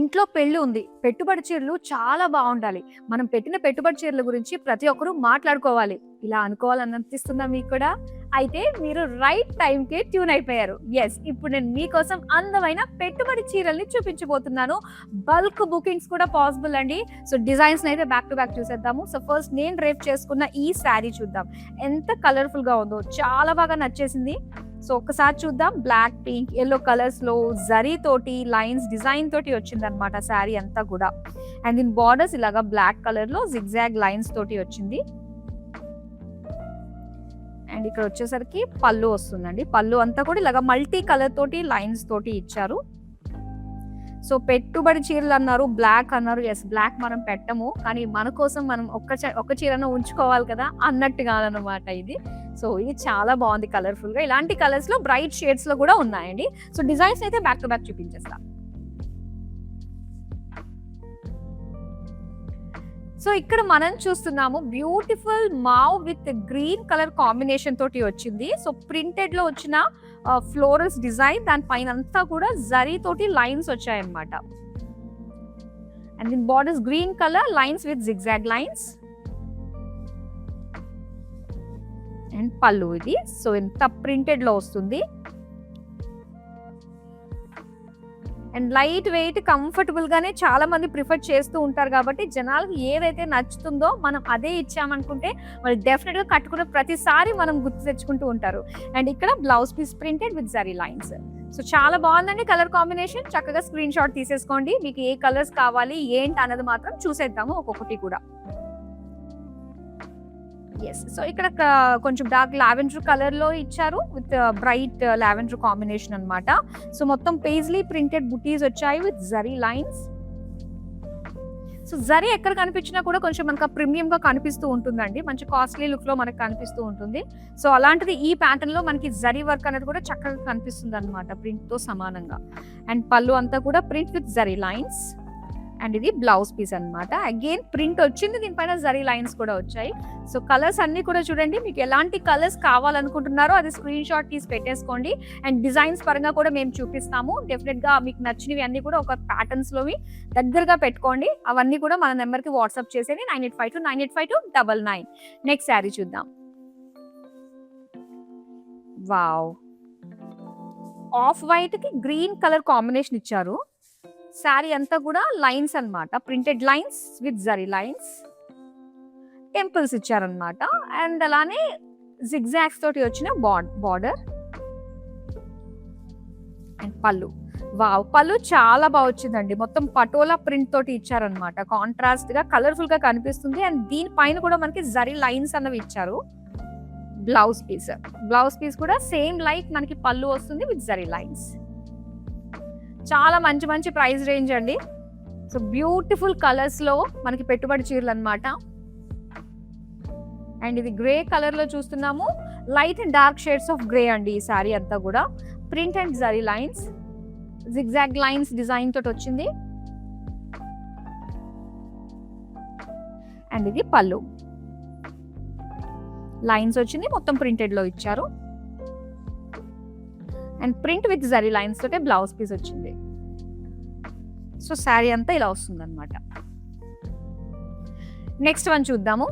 ఇంట్లో పెళ్లి ఉంది. పెట్టుబడి చీరలు చాలా బావుండాలి. మనం పెట్టిన పెట్టుబడి చీరల గురించి ప్రతి ఒక్కరు మాట్లాడుకోవాలి. ఇలా అనుకోవాలని అనిపిస్తుందా మీకు కూడా? అయితే మీరు రైట్ టైంకే ట్యూన్ అయిపోయారు. యెస్! ఇప్పుడు నేను మీకోసం అందమైన పెట్టుబడి చీరల్ని చూపించబోతున్నాను. బల్క్ బుకింగ్స్ కూడా పాసిబుల్ అండి. సో డిజైన్స్‌ని అయితే బ్యాక్ టు బ్యాక్ చూసేద్దాము. సో ఫస్ట్ నేను డ్రేప్ చేసుకున్న ఈ శారీ చూద్దాం. ఎంత కలర్‌ఫుల్‌గా ఉందో చాలా బాగా నచ్చేసింది. సో ఒక్కసారి చూద్దాం. బ్లాక్, పింక్, యెల్లో కలర్స్‌లో జరీ తోటి లైన్స్ డిజైన్ తోటి వచ్చిందనమాట శారీ అంతా కూడా. అండ్ దీని బార్డర్స్ ఇలాగా బ్లాక్ కలర్‌లో జిగ్‌జాగ్ లైన్స్ తోటి వచ్చింది. అండ్ ఇక్కడ వచ్చేసరికి పళ్ళు వస్తుందండి. పళ్ళు అంతా కూడా ఇలాగా మల్టీ కలర్ తోటి లైన్స్ తోటి ఇచ్చారు. సో పెట్టుబడి చీరలు అన్నారు, బ్లాక్ అన్నారు. యెస్, బ్లాక్ మనం పెట్టము. కానీ మన కోసం మనం ఒక్క చీరను ఉంచుకోవాలి కదా అన్నట్టుగానమాట ఇది. సో ఇది చాలా బాగుంది కలర్‌ఫుల్‌గా. ఇలాంటి కలర్స్‌లో బ్రైట్ షేడ్స్‌లో కూడా ఉన్నాయండి. సో డిజైన్స్ అయితే బ్యాక్ టు బ్యాక్ చూపించేస్తా. సో ఇక్కడ మనం చూస్తున్నాము beautiful mauve with green colour combination తోటి వచ్చింది. సో ప్రింటెడ్ లో వచ్చిన ఫ్లోరల్స్ డిజైన్, దాని పైన అంతా కూడా జరీ తోటి లైన్స్ వచ్చాయన్నమాట. అండ్ దీని borders green colour lines with zigzag lines. And పళ్ళు ఇది. సో ఎంత ప్రింటెడ్ లో వస్తుంది. అండ్ లైట్ వెయిట్ కంఫర్టబుల్ గానే చాలా మంది ప్రిఫర్ చేస్తూ ఉంటారు కాబట్టి జనాలకు ఏదైతే నచ్చుతుందో మనం అదే ఇచ్చామనుకుంటే వాళ్ళు డెఫినెట్ గా కట్టుకున్న ప్రతిసారి మనం గుర్తు తెచ్చుకుంటూ ఉంటారు. అండ్ ఇక్కడ blouse piece printed with zari lines. So చాలా బాగుందండి కలర్ కాంబినేషన్. చక్కగా స్క్రీన్ షాట్ తీసేసుకోండి. మీకు ఏ కలర్స్ కావాలి ఏంటి అన్నది మాత్రం చూసేద్దాము ఒక్కొక్కటి కూడా. ఎస్, సో ఇక్కడ కొంచెం డార్క్ లావెండర్ కలర్ లో ఇచ్చారు విత్ బ్రైట్ లావెండర్ కాంబినేషన్ అన్నమాట. సో మొత్తం పేజ్లీ ప్రింటెడ్ బుటీస్ వచ్చాయి with zari lines. So zari ఎక్కడ కనిపించినా కూడా కొంచెం మనకు ప్రీమియం గా కనిపిస్తూ ఉంటుందండి. మంచి కాస్ట్లీ లుక్ లో మనకు కనిపిస్తూ ఉంటుంది. సో అలాంటిది ఈ ప్యాటర్న్ లో మనకి జరీ వర్క్ అనేది కూడా చక్కగా కనిపిస్తుంది అనమాట ప్రింట్ తో సమానంగా. అండ్ పళ్ళు అంతా కూడా print with zari lines. And ఇది బ్లౌజ్ పీస్ అన్నమాట. అగైన్ ప్రింట్ వచ్చింది, దీనిపైన జరీ లైన్స్ కూడా వచ్చాయి. సో కలర్స్ అన్ని కూడా చూడండి, మీకు ఎలాంటి కలర్స్ కావాలనుకుంటున్నారో అది స్క్రీన్ షాట్ తీసి పెట్టేసుకోండి. అండ్ డిజైన్స్ పరంగా కూడా మేము చూపిస్తాము. డెఫినెట్ గా మీకు నచ్చినవి అన్ని కూడా ఒక ప్యాటర్న్స్ లోవి దగ్గరగా పెట్టుకోండి. అవన్నీ కూడా మన నెంబర్ కి వాట్సాప్ చేసేది 9852985299. నెక్స్ట్ శారీ చూద్దాం. వావ్, ఆఫ్ వైట్ కి గ్రీన్ కలర్ కాంబినేషన్ ఇచ్చారు. శారీ అంతా కూడా లైన్స్ అన్నమాట. Printed lines with zari lines, temples ఇచ్చారనమాట. అండ్ అలానే జిగ్జాగ్స్ తోటి వచ్చిన బార్డర్. అండ్ పళ్ళు, వావ్, పళ్ళు చాలా బాగా వచ్చిందండి. మొత్తం పటోలా ప్రింట్ తోటి ఇచ్చారనమాట. కాంట్రాస్ట్ గా కలర్ఫుల్ గా కనిపిస్తుంది. అండ్ దీనిపైన కూడా మనకి జరీ లైన్స్ అన్నవి ఇచ్చారు. బ్లౌజ్ పీస్ కూడా సేమ్ లైక్ మనకి పళ్ళు వస్తుంది విత్ జరీ లైన్స్. చాలా మంచి మంచి ప్రైస్ రేంజ్ అండి. సో బ్యూటిఫుల్ కలర్స్ లో మనకి పెట్టుబడి చీరలు అన్నమాట. అండ్ ఇది గ్రే కలర్ లో చూస్తున్నాము. Light and dark shades of grey అండి ఈ సారీ అంతా కూడా. Print and zari lines, zigzag lines design తోటి వచ్చింది. అండ్ ఇది పళ్ళు, లైన్స్ వచ్చింది, మొత్తం ప్రింటెడ్ లో ఇచ్చారు. And print with zari lines తోటే బ్లౌజ్ పీస్ వచ్చింది. సో శారీ అంతా ఇలా వస్తుంది అనమాట. నెక్స్ట్ వన్ చూద్దాము.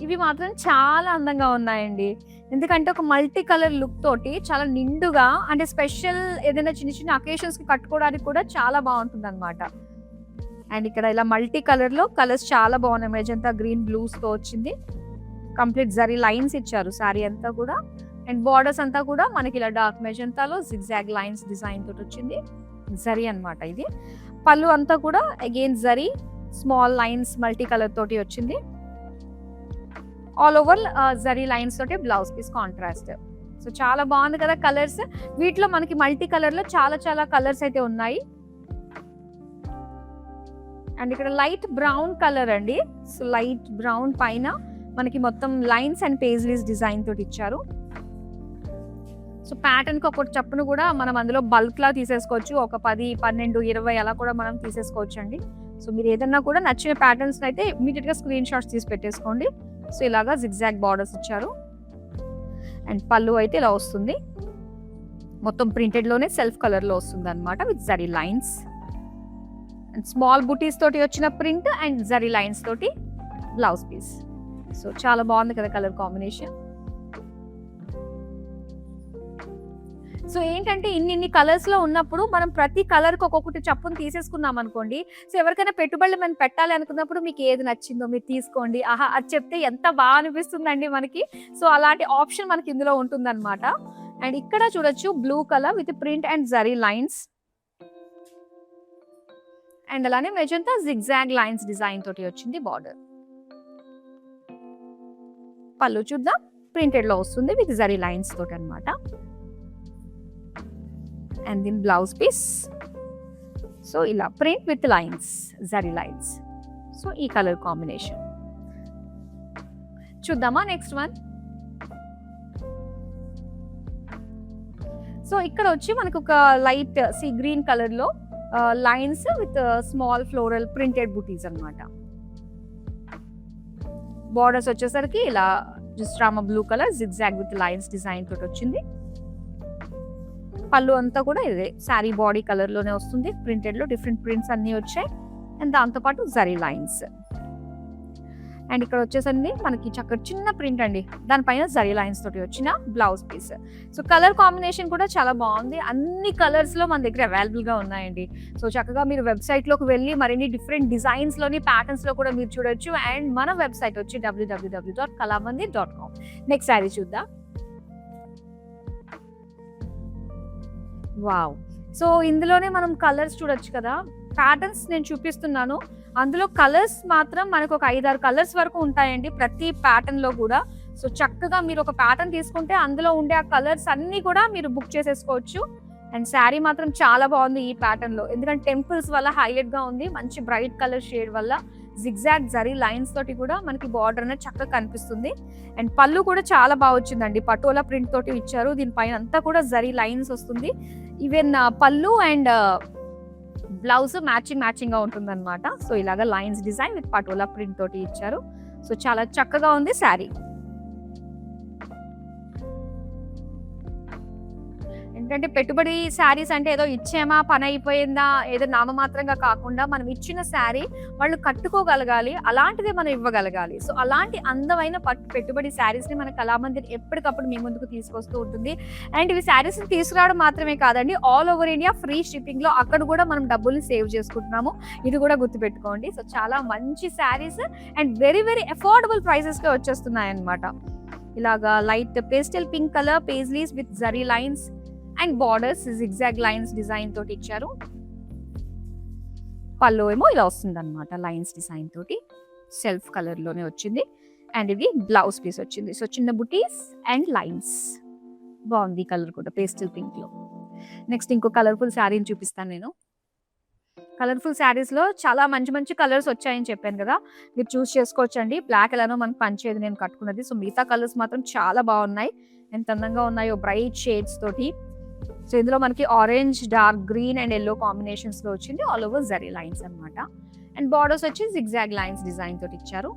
ఇవి మాత్రం చాలా అందంగా ఉన్నాయండి. ఎందుకంటే ఒక మల్టీ కలర్ లుక్ తోటి చాలా నిండుగా, అంటే స్పెషల్ ఏదైనా చిన్న చిన్న అకేషన్స్ కి కట్టుకోవడానికి కూడా చాలా బాగుంటుంది అనమాట. అండ్ ఇక్కడ ఇలా మల్టీ కలర్ లో కలర్స్ చాలా బాగున్నాయి. మెజంతా గ్రీన్ బ్లూస్ తో వచ్చింది. కంప్లీట్ జరీ లైన్స్ ఇచ్చారు శారీ అంతా కూడా. అండ్ బార్డర్స్ అంతా కూడా మనకి ఇలా డార్క్ మెజంతాలో జిగ్జాగ్ లైన్స్ డిజైన్ తోటి వచ్చింది. జరీ అన్నమాట ఇది. పళ్ళు అంతా కూడా again zari small lines multi colour తోటి వచ్చింది. ఆల్ ఓవర్ జరీ లైన్స్ తోటి బ్లౌజ్ పీస్ కాంట్రాస్ట్. సో చాలా బాగుంది కదా కలర్స్. వీటిలో మనకి మల్టీ కలర్ లో చాలా చాలా కలర్స్ అయితే ఉన్నాయి. అండ్ ఇక్కడ లైట్ బ్రౌన్ కలర్ అండి. సో లైట్ బ్రౌన్ పైన మనకి మొత్తం లైన్స్ అండ్ పేజ్లీస్ డిజైన్ తోటి ఇచ్చారు. సో ప్యాటర్న్ కి ఒకటి చప్పును కూడా మనం అందులో బల్క్ లా తీసేసుకోవచ్చు. ఒక 10, 12, 20 అలా కూడా మనం తీసేసుకోవచ్చు అండి. సో మీరు ఏదన్నా కూడా నచ్చిన ప్యాటర్న్స్ అయితే ఇమీడియట్ గా స్క్రీన్ షాట్స్ తీసి పెట్టేసుకోండి. సో ఇలాగా జిగ్జాగ్ బార్డర్స్ ఇచ్చారు. అండ్ పళ్ళు అయితే ఇలా వస్తుంది. మొత్తం ప్రింటెడ్ లోనే సెల్ఫ్ కలర్ లో వస్తుంది అనమాట with zari lines and small బుటీస్ తోటి వచ్చిన ప్రింట్ అండ్ జరీ లైన్స్ తోటి బ్లౌజ్ పీస్. సో చాలా బాగుంది కదా కలర్ కాంబినేషన్. సో ఏంటంటే ఇన్ని కలర్స్ లో ఉన్నప్పుడు మనం ప్రతి కలర్ కి ఒక్కొక్కటి చప్పును తీసేసుకున్నాం అనుకోండి, సో ఎవరికైనా పెట్టుబడులు మనం పెట్టాలి అనుకున్నప్పుడు మీకు ఏది నచ్చిందో మీరు తీసుకోండి, ఆహా అది చెప్తే ఎంత బాగా అనిపిస్తుందండి మనకి. సో అలాంటి ఆప్షన్ మనకి ఇందులో ఉంటుంది అనమాట. అండ్ ఇక్కడ చూడొచ్చు blue colour with print and zari lines and అలానే మెజంతా జిగ్జాగ్ లైన్స్ డిజైన్ తోటి వచ్చింది బార్డర్. పళ్ళు చూద్దాం, ప్రింటెడ్ లో వస్తుంది విత్ జరీ లైన్స్ తోటి అనమాట. అండ్ దీని బ్లౌజ్ పీస్ సో ఇలా print with lines, zari lines. So ఈ కలర్ కాంబినేషన్ చూద్దామా నెక్స్ట్ వన్. సో ఇక్కడ వచ్చి మనకు ఒక లైట్ సీ గ్రీన్ కలర్ లో lines with small floral printed బుటీస్ అనమాట. బార్డర్స్ వచ్చేసరికి ఇలా just Rama blue colour zigzag with lines design తోటి వచ్చింది. పళ్ళు అంతా కూడా ఇదే శారీ బాడీ కలర్ లోనే వస్తుంది, ప్రింటెడ్ లో డిఫరెంట్ ప్రింట్స్ అన్ని వచ్చాయి అండ్ దాంతో పాటు జరీ లైన్స్. అండ్ ఇక్కడ వచ్చేసరికి మనకి చక్కటి చిన్న ప్రింట్ అండి, దానిపైన జరీ లైన్స్ తోటి వచ్చిన blouse piece. So colour combination కూడా చాలా బాగుంది, అన్ని కలర్స్ లో మన దగ్గర అవైలబుల్ గా ఉన్నాయండి. సో చక్కగా మీరు వెబ్సైట్ లోకి వెళ్ళి మరిన్ని డిఫరెంట్ డిజైన్స్ లోని ప్యాటర్న్స్ లో కూడా మీరు చూడొచ్చు. అండ్ మన వెబ్సైట్ వచ్చి www.kalamandir.com. నెక్స్ట్ శారీ చూద్దాం. వావ్, సో ఇందులోనే మనం కలర్స్ చూడొచ్చు కదా. ప్యాటర్న్స్ నేను చూపిస్తున్నాను, అందులో కలర్స్ మాత్రం మనకు ఒక 5-6 కలర్స్ వరకు ఉంటాయండి ప్రతి ప్యాటర్న్ లో కూడా. సో చక్కగా మీరు ఒక ప్యాటర్న్ తీసుకుంటే అందులో ఉండే ఆ కలర్స్ అన్ని కూడా మీరు బుక్ చేసేసుకోవచ్చు. అండ్ శారీ మాత్రం చాలా బాగుంది ఈ ప్యాటర్న్ లో, ఎందుకంటే టెంపుల్స్ వల్ల హైలైట్ గా ఉంది, మంచి బ్రైట్ కలర్ షేడ్ వల్ల జిగ్జాగ్ జరీ లైన్స్ తోటి కూడా మనకి బార్డర్ అనేది చక్కగా కనిపిస్తుంది. అండ్ పళ్ళు కూడా చాలా బాగా వచ్చిందండి, పటోలా ప్రింట్ తోటి ఇచ్చారు, దీనిపైన అంతా కూడా జరీ లైన్స్ వస్తుంది. ఈవెన్ పళ్ళు అండ్ బ్లౌజ్ మ్యాచింగ్ గా ఉంటుంది అనమాట. సో ఇలాగా lines design with patola print తోటి ఇచ్చారు. సో చాలా చక్కగా ఉంది శారీ. ఏంటంటే పెట్టుబడి శారీస్ అంటే ఏదో ఇచ్చేమా పని అయిపోయిందా ఏదో నామమాత్రంగా కాకుండా మనం ఇచ్చిన శారీ వాళ్ళు కట్టుకోగలగాలి, అలాంటిదే మనం ఇవ్వగలగాలి. సో అలాంటి అందమైన పెట్టుబడి శారీస్ ని మన కళామందిర్ ఎప్పటికప్పుడు మీ ముందుకు తీసుకొస్తూ ఉంటుంది. అండ్ ఇవి శారీస్ ని తీసుకురావడం మాత్రమే కాదండి, all over India free shipping లో అక్కడ కూడా మనం డబ్బుల్ని సేవ్ చేసుకుంటున్నాము, ఇది కూడా గుర్తుపెట్టుకోండి. సో చాలా మంచి saris and very affordable prices కి వచ్చేస్తున్నాయి అనమాట. ఇలాగా light pastel pink colour paisleys with zari lines and borders zigzag lines design తోటి ఇచ్చారు. పళ్ళు ఏమో ఇలా వస్తుంది అనమాట, లైన్స్ డిజైన్ తోటి సెల్ఫ్ కలర్ లోనే వచ్చింది. అండ్ ఇది బ్లౌజ్ పీస్ వచ్చింది. సో చిన్న బుటీస్ అండ్ లైన్స్, బాగుంది కలర్ కూడా పేస్టల్ పింక్ లో. నెక్స్ట్ ఇంకో కలర్ఫుల్ శారీని చూపిస్తాను నేను. కలర్ఫుల్ శారీస్ లో చాలా మంచి కలర్స్ వచ్చాయని చెప్పాను కదా, మీరు చూస్ చేసుకోవచ్చండి. బ్లాక్ ఎలానో మనకు పంచేది నేను కట్టుకున్నది. సో మిగతా కలర్స్ మాత్రం చాలా బాగున్నాయి, ఎంత అందంగా ఉన్నాయో బ్రైట్ షేడ్స్ తోటి. సో ఇందులో మనకి orange, dark green and yellow combinations లో వచ్చింది, ఆల్ ఓవర్ జరీ లైన్స్ అన్నమాట. అండ్ బార్డర్స్ వచ్చి జిగ్జాగ్ లైన్స్ డిజైన్ తోటి ఇచ్చారు.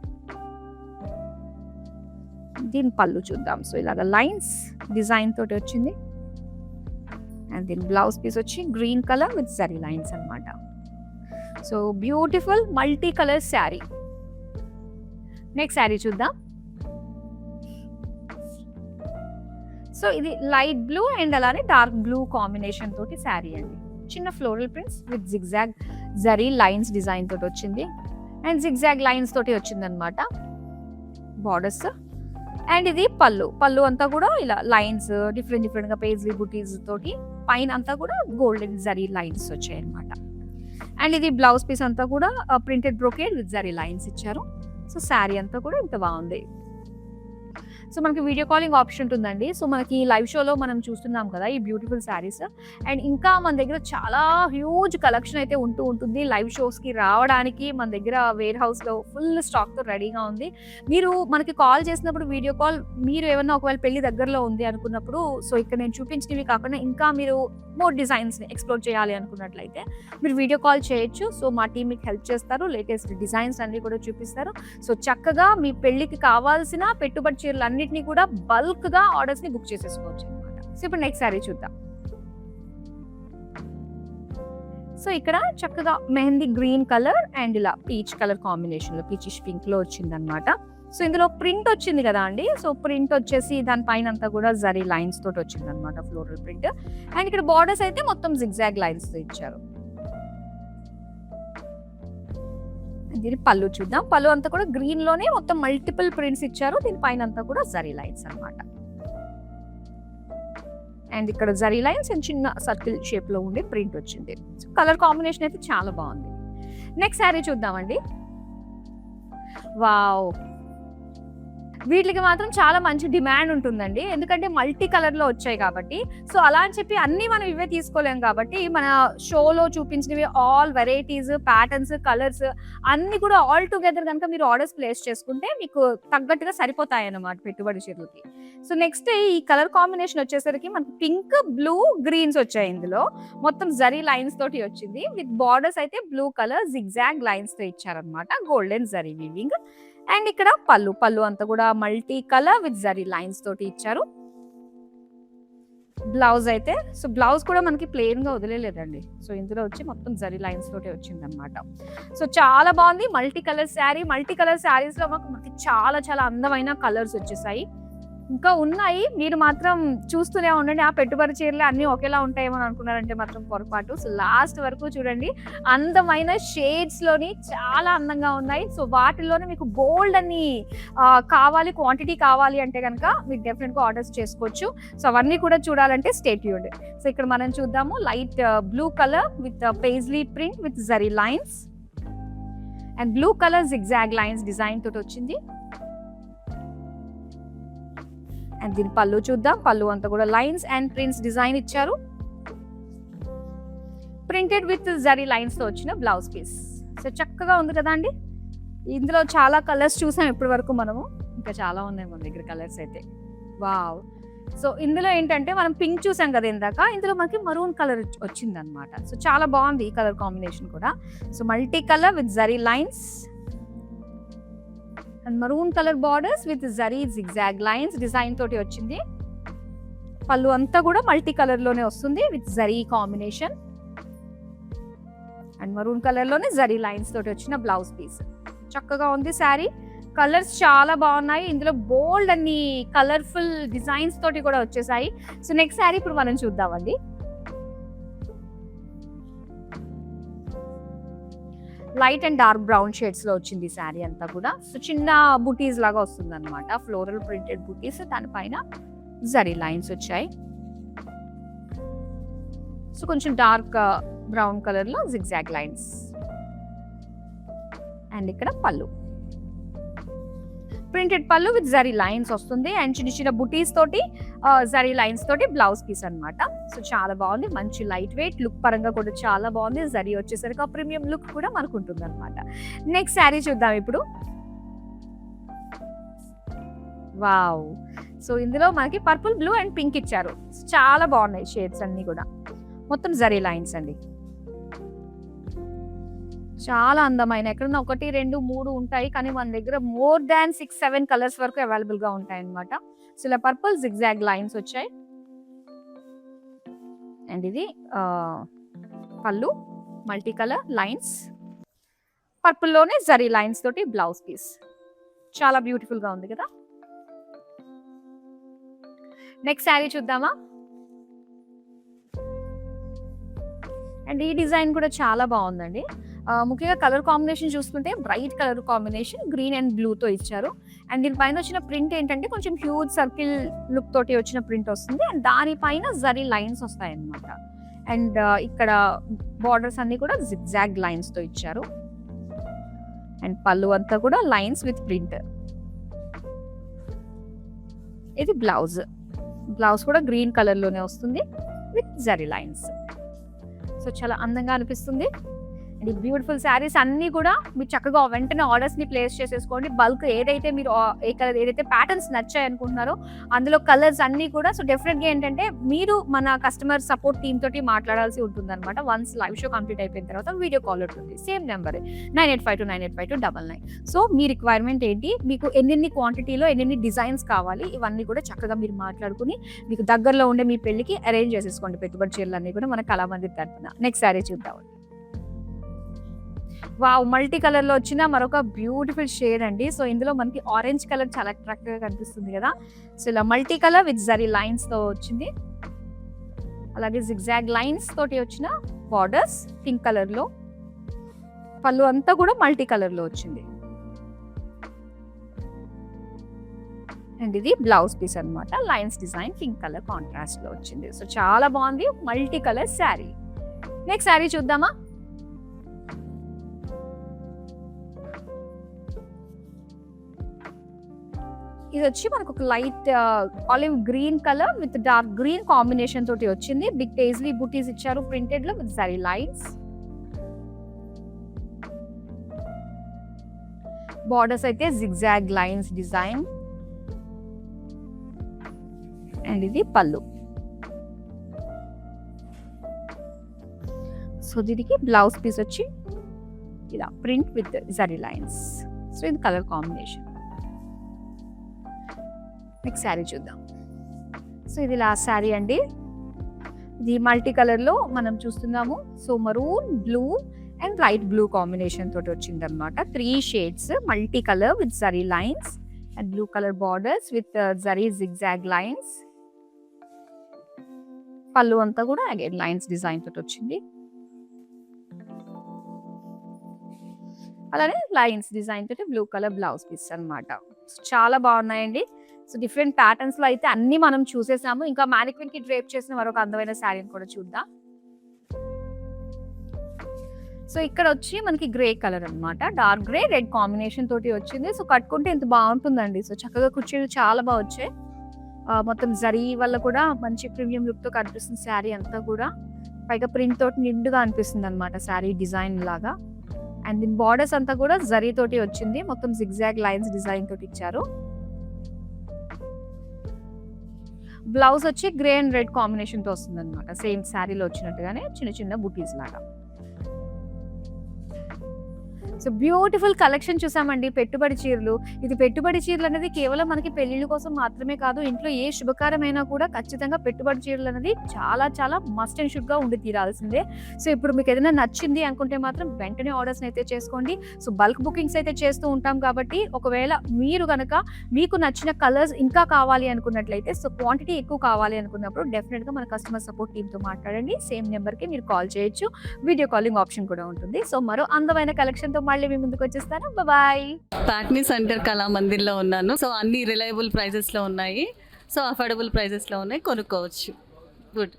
దీని పళ్ళు చూద్దాం. సో ఇలాగ లైన్స్ డిజైన్ తోటి వచ్చింది. అండ్ దీని బ్లౌజ్ పీస్ వచ్చి green colour with zari lines అన్నమాట. So beautiful multi colour sari. Next sari చూద్దాం. సో ఇది లైట్ బ్లూ అండ్ అలానే డార్క్ బ్లూ కాంబినేషన్ తోటి శారీ అండి. చిన్న floral prints with zigzag zari lines design తోటి వచ్చింది అండ్ జిగ్జాగ్ లైన్స్ తోటి వచ్చింది అనమాట బార్డర్స్. అండ్ ఇది పళ్ళు అంతా కూడా ఇలా లైన్స్ డిఫరెంట్ గా పేజ్లీ బుటీస్ తోటి, పైన అంతా కూడా గోల్డెన్ జరీ లైన్స్ వచ్చాయి అనమాట. అండ్ ఇది బ్లౌజ్ పీస్ అంతా కూడా printed brocade with zari lines ఇచ్చారు. సో శారీ అంతా కూడా ఇంత బాగుంది. సో మనకి వీడియో కాలింగ్ ఆప్షన్ ఉంటుందండి. సో మనకి లైవ్ షోలో మనం చూస్తున్నాం కదా ఈ బ్యూటిఫుల్ శారీస్. అండ్ ఇంకా మన దగ్గర చాలా హ్యూజ్ కలెక్షన్ అయితే ఉంటుంది. లైవ్ షోస్కి రావడానికి మన దగ్గర వేర్ హౌస్లో ఫుల్ స్టాక్తో రెడీగా ఉంది. మీరు మనకి కాల్ చేసినప్పుడు వీడియో కాల్, మీరు ఏమన్నా ఒకవేళ పెళ్లి దగ్గరలో ఉంది అనుకున్నప్పుడు, సో ఇక్కడ నేను చూపించినవి కాకుండా ఇంకా మీరు మోర్ డిజైన్స్ని ఎక్స్ప్లోర్ చేయాలి అనుకున్నట్లయితే మీరు వీడియో కాల్ చేయొచ్చు. సో మా టీం మీకు హెల్ప్ చేస్తారు, లేటెస్ట్ డిజైన్స్ అన్ని కూడా చూపిస్తారు. సో చక్కగా మీ పెళ్లికి కావాల్సిన పెట్టుబడి చీరలు అన్నిటినీ కూడా బల్క్ గా ఆర్డర్స్ ని బుక్ చేసేసుకోవచ్చు అనమాట. సో ఇప్పుడు నెక్స్ట్ శారీ చూద్దాం. సో ఇక్కడ చక్కగా మెహందీ గ్రీన్ కలర్ అండ్ ఇలా పీచ్ కలర్ కాంబినేషన్ లో పీచిష్ పింక్ లో వచ్చింది అనమాట. సో ఇందులో ప్రింట్ వచ్చింది కదా అండి. సో ప్రింట్ వచ్చేసి దానిపైన అంతా కూడా జరీ లైన్స్ తోటి వచ్చింది అనమాట, ఫ్లోరల్ ప్రింట్. అండ్ ఇక్కడ బార్డర్స్ అయితే మొత్తం జిగ్జాగ్ లైన్స్ తో ఇచ్చారు. దీని పళ్ళు చూద్దాం. పళ్ళు అంతా కూడా గ్రీన్ లోనే మొత్తం మల్టిపుల్ ప్రింట్స్ ఇచ్చారు. దీనిపైన అంతా కూడా జరీ లైన్స్ అనమాట. అండ్ ఇక్కడ జరీ లైన్స్ అండ్ చిన్న సర్కిల్ షేప్ లో ఉండే ప్రింట్ వచ్చింది. కలర్ కాంబినేషన్ అయితే చాలా బాగుంది. నెక్స్ట్ శారీ చూద్దామండి. వావ్, వీటికి మాత్రం చాలా మంచి డిమాండ్ ఉంటుందండి, ఎందుకంటే మల్టీ కలర్ లో వచ్చాయి కాబట్టి. సో అలా అని చెప్పి అన్ని మనం ఇవే తీసుకోలేం కాబట్టి మన షోలో చూపించినవి ఆల్ వెరైటీస్, ప్యాటర్న్స్, కలర్స్ అన్ని కూడా ఆల్ టుగెదర్ కనుక మీరు ఆర్డర్స్ ప్లేస్ చేసుకుంటే మీకు తగ్గట్టుగా సరిపోతాయి అన్నమాట పెట్టుబడి చీరలకి. సో నెక్స్ట్ ఈ కలర్ కాంబినేషన్ వచ్చేసరికి మనకి పింక్, బ్లూ, గ్రీన్స్ వచ్చాయి. ఇందులో మొత్తం జరీ లైన్స్ తోటి వచ్చింది. విత్ బార్డర్స్ అయితే బ్లూ కలర్ జిగ్జాగ్ లైన్స్ తో ఇచ్చారనమాట, గోల్డెన్ జరీ వీవింగ్. అండ్ ఇక్కడ పళ్ళు అంతా కూడా multi colour with zari lines తోటి ఇచ్చారు. బ్లౌజ్ అయితే సో బ్లౌజ్ కూడా మనకి ప్లెయిన్ గా వదిలేదండి. సో ఇందులో వచ్చి మొత్తం జరీ లైన్స్ తోటి వచ్చింది అనమాట. సో చాలా బాగుంది. Multi colour sari. Multi colour saris లో మనకి చాలా చాలా అందమైన కలర్స్ వచ్చేసాయి. ఇంకా ఉన్నాయి, మీరు మాత్రం చూస్తూనే ఉండండి. ఆ పెట్టుబడి చీరలు అన్ని ఒకేలా ఉంటాయేమో అనుకున్నారంటే మాత్రం పొరపాటు. సో లాస్ట్ వరకు చూడండి. అందమైన షేడ్స్ లోని చాలా అందంగా ఉన్నాయి. సో వాటిల్లోనే మీకు బోల్డ్ అని కావాలి, క్వాంటిటీ కావాలి అంటే కనుక మీరు డెఫినెట్ గా ఆర్డర్స్ చేసుకోవచ్చు. సో అవన్నీ కూడా చూడాలంటే స్టే ట్యూన్డ్. సో ఇక్కడ మనం చూద్దాము. Light blue colour with paisley print with zari lines and blue colour zigzag lines design తోటి వచ్చింది. అండ్ దీని పళ్ళు చూద్దాం. పళ్ళు అంతా కూడా లైన్స్ అండ్ ప్రింట్స్ డిజైన్ ఇచ్చారు. ప్రింటెడ్ విత్ జరీ లైన్స్ తో వచ్చిన బ్లౌజ్ పీస్. సో చక్కగా ఉంది కదా అండి. ఇందులో చాలా కలర్స్ చూసాం ఇప్పటి వరకు మనము, ఇంకా చాలా ఉన్నాయి మన దగ్గర కలర్స్ అయితే. వావ్. సో ఇందులో ఏంటంటే మనం పింక్ చూసాం కదా ఇందాక, ఇందులో మనకి మరూన్ కలర్ వచ్చింది అనమాట. సో చాలా బాగుంది ఈ కలర్ కాంబినేషన్ కూడా. So multi colour with zari lines and maroon colour borders with zari zigzag lines design తోటి వచ్చింది. పళ్ళు అంతా కూడా మల్టీ కలర్ లోనే వస్తుంది with zari combination and maroon colour లోనే జరీ లైన్స్ తోటి వచ్చిన బ్లౌజ్ పీస్. చక్కగా ఉంది శారీ. కలర్స్ చాలా బాగున్నాయి. ఇందులో బోల్డ్ అన్ని కలర్ఫుల్ డిజైన్స్ తోటి కూడా వచ్చేసాయి. సో నెక్స్ట్ శారీ ఇప్పుడు మనం చూద్దామండి. Light and dark brown shades లో వచ్చింది శారీ అంతా కూడా. సో చిన్న బుటీస్ లాగా వస్తుంది అనమాట, ఫ్లోరల్ ప్రింటెడ్ బుటీస్. దానిపైన జరీ లైన్స్ వచ్చాయి. సో కొంచెం డార్క్ బ్రౌన్ కలర్ లో జిగ్జాగ్ లైన్స్. అండ్ ఇక్కడ పళ్ళు ప్రింటెడ్ పళ్ళు విత్ జరీ లైన్స్ వస్తుంది అండ్ చిన్న చిన్న బుటీస్ తోటి జరీ లైన్స్ తోటి బ్లౌజ్ పీస్ అనమాట. సో చాలా బాగుంది. మంచి లైట్ వెయిట్ లుక్ పరంగా కూడా చాలా బాగుంది. జరీ వచ్చేసరికి ఆ ప్రీమియం లుక్ కూడా మనకు ఉంటుంది అనమాట. నెక్స్ట్ శారీ చూద్దాం ఇప్పుడు. వావ్. సో ఇందులో మనకి పర్పుల్, బ్లూ అండ్ పింక్ ఇచ్చారు. చాలా బాగున్నాయి షేడ్స్ అన్ని కూడా. మొత్తం జరీ లైన్స్ అండి. చాలా అందమైన, ఎక్కడన్నా 1, 2, 3 ఉంటాయి, కానీ మన దగ్గర మోర్ దాన్ 6, 7 కలర్స్ వరకు అవైలబుల్ గా ఉంటాయి అనమాట. సో ఇలా పర్పుల్ జిగ్జాగ్ లైన్స్ వచ్చాయి. అండ్ ఇది పళ్ళు మల్టీ కలర్ లైన్స్, పర్పుల్ లోనే జరీ లైన్స్ తోటి బ్లౌజ్ పీస్. చాలా బ్యూటిఫుల్ గా ఉంది కదా. నెక్స్ట్ శారీ చూద్దామా. అండ్ ఈ డిజైన్ కూడా చాలా బాగుందండి. ముఖ్యంగా కలర్ కాంబినేషన్ చూసుకుంటే bright colour combination green and blue తో ఇచ్చారు. అండ్ దీనిపైన వచ్చిన ప్రింట్ ఏంటంటే కొంచెం హ్యూజ్ సర్కిల్ లుక్ తోటి వచ్చిన ప్రింట్ వస్తుంది. అండ్ దానిపైన జరీ లైన్స్ వస్తాయి అన్నమాట. అండ్ ఇక్కడ బార్డర్స్ అన్ని కూడా జిగ్జాగ్ లైన్స్ తో ఇచ్చారు. అండ్ పళ్ళు అంతా కూడా లైన్స్ విత్ ప్రింట్. ఇది బ్లౌజ్. బ్లౌజ్ కూడా గ్రీన్ కలర్ లోనే వస్తుంది విత్ జరీ లైన్స్. సో చాలా అందంగా అనిపిస్తుంది. అండ్ ఈ బ్యూటిఫుల్ శారీస్ అన్ని కూడా మీరు చక్కగా వెంటనే ఆర్డర్స్ ని ప్లేస్ చేసేసుకోండి. బల్క్ ఏదైతే మీరు ఏ కలర్ ఏదైతే ప్యాటర్న్స్ నచ్చాయి అనుకుంటున్నారో అందులో కలర్స్ అన్ని కూడా. సో డెఫినెట్ గా ఏంటంటే మీరు మన కస్టమర్ సపోర్ట్ టీమ్ తోటి మాట్లాడాల్సి ఉంటుంది అనమాట. వన్స్ లైవ్ షో కంప్లీట్ అయిపోయిన తర్వాత వీడియో కాల్ ఉంటుంది. Same number 9852985299. సో మీ రిక్వైర్మెంట్ ఏంటి, మీకు ఎన్ని క్వాంటిటీలో ఎన్ని డిజైన్స్ కావాలి, ఇవన్నీ కూడా చక్కగా మీరు మాట్లాడుకుని మీకు దగ్గరలో ఉండే మీ పెళ్లికి అరేంజ్ చేసేసుకోండి. పెట్టుబడి చీరలు అన్ని కూడా మన కళామందిర్ తరపున. నెక్స్ట్ శారీ చూద్దాం. వావ్! మల్టీ కలర్‌లో వచ్చిన మరొక బ్యూటిఫుల్ షేడ్ అండి. సో, ఇందులో మనకి ఆరెంజ్ కలర్ చాలా అట్రాక్టివ్‌గా కనిపిస్తుంది కదా! సో, ఇలా మల్టీ కలర్ విత్ జరీ లైన్స్‌తో వచ్చింది. అలాగే జిగ్‌జాగ్ లైన్స్ తోటి వచ్చిన బార్డర్స్ పింక్ కలర్‌లో. పళ్ళు అంతా కూడా మల్టీ కలర్‌లో వచ్చింది. అండ్ ఇది బ్లౌజ్ పీస్ అన్నమాట. లైన్స్ డిజైన్ పింక్ కలర్ కాంట్రాస్ట్‌లో వచ్చింది. సో, చాలా బాగుంది. Multi colour sari. Next sari చూద్దామా? ఇది వచ్చి మనకు ఒక light olive green colour with dark green combination తోటి వచ్చింది. బిగ్ పేజ్లీ బుటీస్ ఇచ్చారు ప్రింటెడ్ లో విత్ జరీ లైన్స్. బార్డర్స్ అయితే జిగ్జాగ్ లైన్స్ డిజైన్. అండ్ ఇది పళ్ళు. సో దీనికి బ్లౌజ్ పీస్ వచ్చి ఇలా print with zari lines. So ఇది కలర్ కాంబినేషన్. నెక్స్ట్ శారీ చూద్దాం. సో ఇది లాస్ట్ శారీ అండి. ఇది మల్టీ కలర్లో మనం చూస్తున్నాము. So maroon, blue and light blue combination తోటి వచ్చింది అనమాట. 3 shades multi colour with zari lines and blue colour borders with zari zigzag lines. పళ్ళు అంతా కూడా అగైన్ లైన్స్ డిజైన్ తోటి వచ్చింది. అలానే లైన్స్ డిజైన్ తోటి బ్లూ కలర్ బ్లౌజ్ పీస్ అన్నమాట. చాలా బాగున్నాయండి. సో డిఫరెంట్ ప్యాటర్న్స్ లో అయితే అన్ని మనం చూసేసాము. ఇంకా మ్యానిక్విన్ కి డ్రేప్ చేసిన మరొక అందమైన శారీని కూడా చూద్దాం. సో ఇక్కడ వచ్చి మనకి గ్రే కలర్ అన్నమాట. డార్క్ గ్రే రెడ్ కాంబినేషన్ తోటి వచ్చింది. సో కట్టుకుంటే ఎంత బాగుంటుందండి. సో చక్కగా కుర్చీలు చాలా బాగా వచ్చాయి. మొత్తం జరీ వల్ల కూడా మంచి ప్రీమియం లుక్ తో కనిపిస్తుంది శారీ అంతా కూడా. పైగా ప్రింట్ తోటి నిండుగా అనిపిస్తుంది అనమాట శారీ డిజైన్ లాగా. అండ్ దీని బార్డర్స్ అంతా కూడా జరీ తోటి వచ్చింది. మొత్తం జిగ్జాగ్ లైన్స్ డిజైన్ తోటి ఇచ్చారు. బ్లౌజ్ వచ్చి గ్రే అండ్ రెడ్ కాంబినేషన్ తో వస్తుంది అనమాట. సేమ్ శారీలో వచ్చినట్టుగానే చిన్న చిన్న బుటీస్ లాగా. సో బ్యూటిఫుల్ కలెక్షన్ చూసామండి పెట్టుబడి చీరలు. ఇది పెట్టుబడి చీరలు అనేది కేవలం మనకి పెళ్లిళ్ళ కోసం మాత్రమే కాదు, ఇంట్లో ఏ శుభకారమైనా కూడా ఖచ్చితంగా పెట్టుబడి చీరలు అనేది చాలా చాలా మస్ట్ అండ్ షుడ్ గా ఉండి తీరాల్సిందే. సో ఇప్పుడు మీకు ఏదైనా నచ్చింది అనుకుంటే మాత్రం వెంటనే ఆర్డర్స్ అయితే చేసుకోండి. సో బల్క్ బుకింగ్స్ అయితే చేస్తూ ఉంటాం కాబట్టి ఒకవేళ మీరు కనుక మీకు నచ్చిన కలర్స్ ఇంకా కావాలి అనుకున్నట్లయితే, సో క్వాంటిటీ ఎక్కువ కావాలి అనుకున్నప్పుడు డెఫినెట్ గా మన కస్టమర్ సపోర్ట్ టీమ్ తో మాట్లాడండి. సేమ్ నెంబర్ కి మీరు కాల్ చేయొచ్చు. వీడియో కాలింగ్ ఆప్షన్ కూడా ఉంటుంది. సో మరో అందమైన కలెక్షన్ తో మళ్ళీ మీ ముందుకు వచ్చేస్తాను. బాయ్. ప్యాట్నీ సెంటర్ కళా మందిర్లో ఉన్నాను. సో అన్ని రిలయబుల్ ప్రైజెస్లో ఉన్నాయి. సో అఫోర్డబుల్ ప్రైజెస్లో ఉన్నాయి, కొనుక్కోవచ్చు. గుడ్.